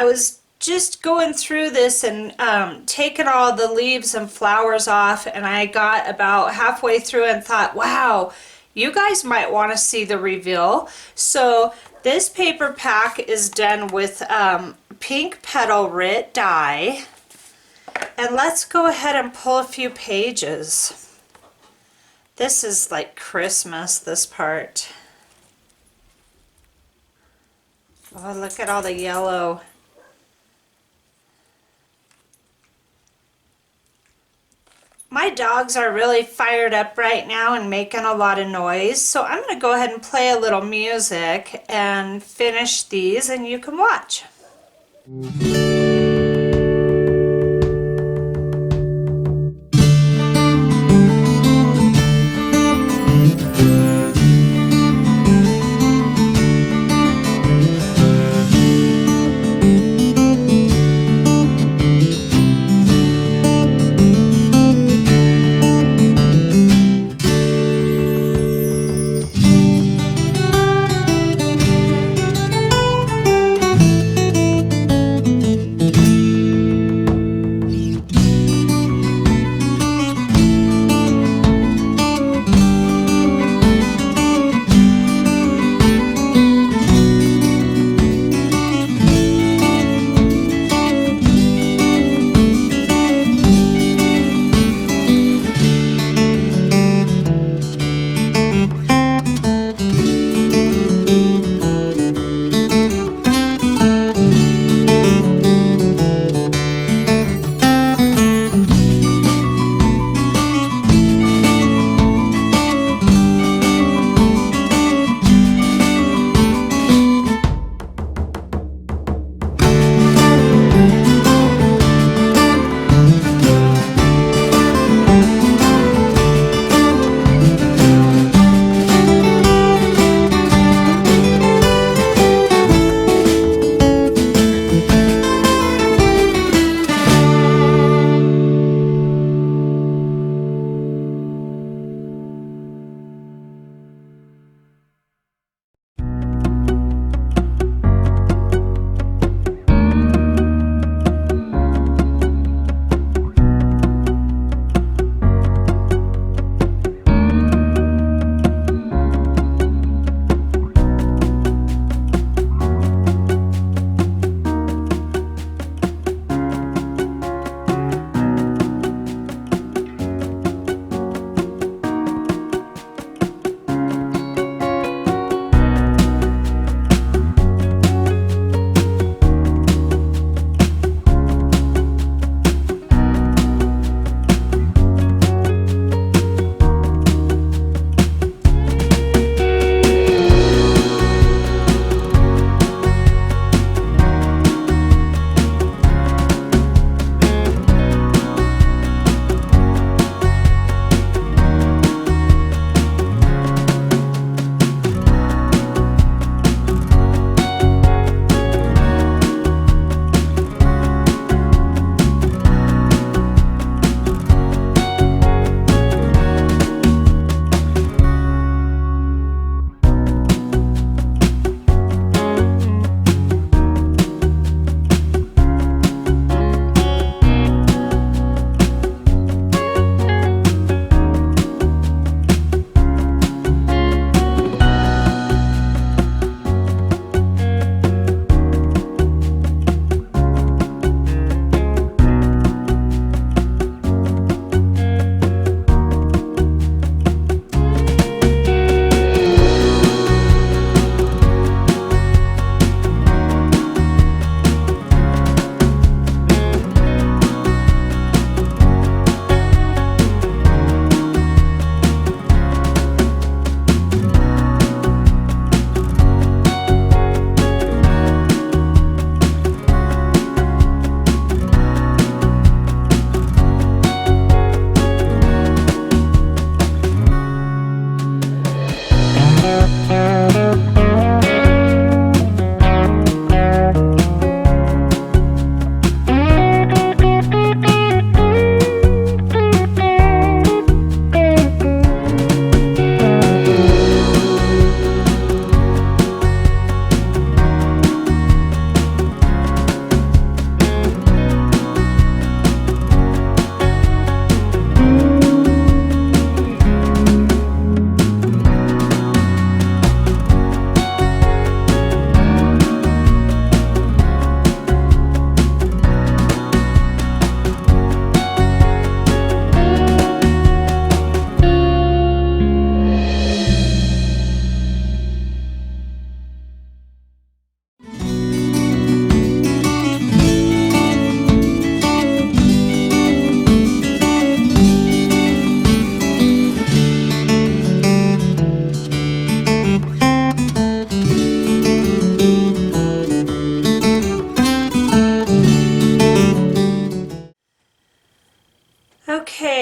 was just going through this and taking all the leaves and flowers off, and I got about halfway through and thought, wow, you guys might want to see the reveal. So this paper pack is done with pink petal Rit dye. And let's go ahead and pull a few pages. This is like Christmas, this part. Oh, look at all the yellow. My dogs are really fired up right now and making a lot of noise, so I'm going to go ahead and play a little music and finish these, and you can watch.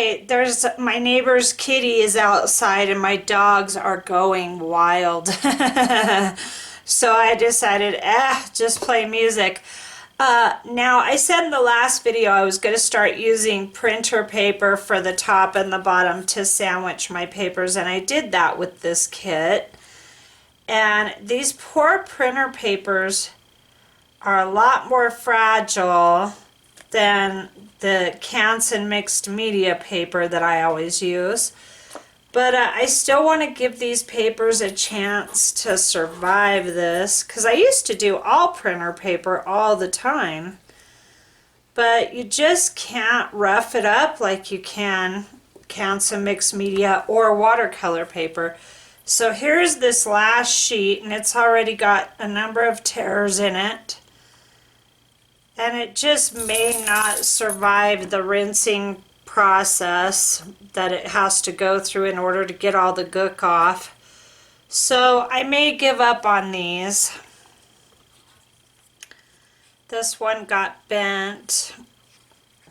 Okay, there's my neighbor's kitty is outside and my dogs are going wild. So I decided, just play music. Now, I said in the last video I was going to start using printer paper for the top and the bottom to sandwich my papers, and I did that with this kit. And these poor printer papers are a lot more fragile than the Canson mixed media paper that I always use. But I still want to give these papers a chance to survive this, because I used to do all printer paper all the time. But you just can't rough it up like you can Canson mixed media or watercolor paper. So here's this last sheet, and it's already got a number of tears in it. And it just may not survive the rinsing process that it has to go through in order to get all the gook off. So I may give up on these. This one got bent,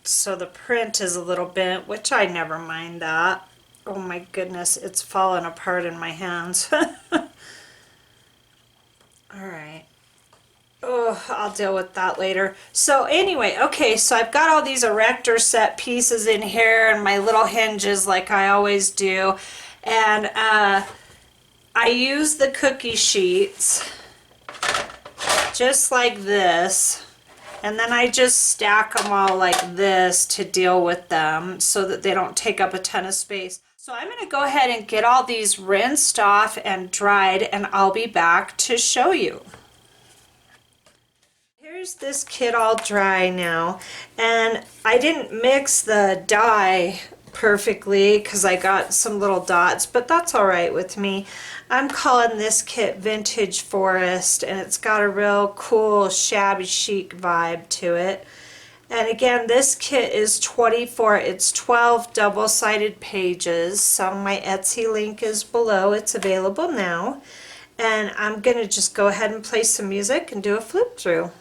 so the print is a little bent, which I never mind that. Oh my goodness, it's fallen apart in my hands. Alright. Oh, I'll deal with that later. So anyway, okay, so I've got all these erector set pieces in here and my little hinges like I always do. And I use the cookie sheets just like this. And then I just stack them all like this to deal with them so that they don't take up a ton of space. So I'm going to go ahead and get all these rinsed off and dried, and I'll be back to show you. Here's this kit all dry now, and I didn't mix the dye perfectly because I got some little dots, but that's all right with me. I'm calling this kit Vintage Forest, and it's got a real cool shabby chic vibe to it. And again, this kit is 24, it's 12 double-sided pages. So my Etsy link is below, it's available now. And I'm going to just go ahead and play some music and do a flip through.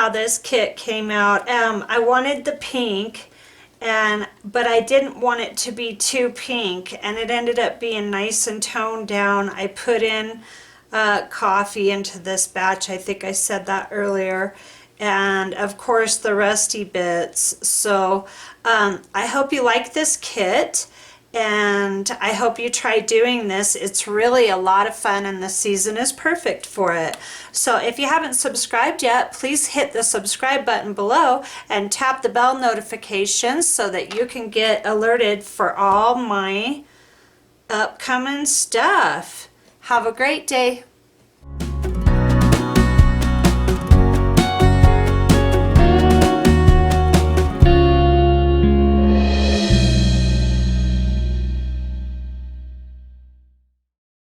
how this kit came out. I wanted the pink, but I didn't want it to be too pink, and it ended up being nice and toned down. I put in coffee into this batch. I think I said that earlier. And of course the Rusty Bits. So I hope you like this kit, and I hope you try doing this. It's really a lot of fun, and the season is perfect for it. So if you haven't subscribed yet, please hit the subscribe button below and tap the bell notifications so that you can get alerted for all my upcoming stuff. Have a great day.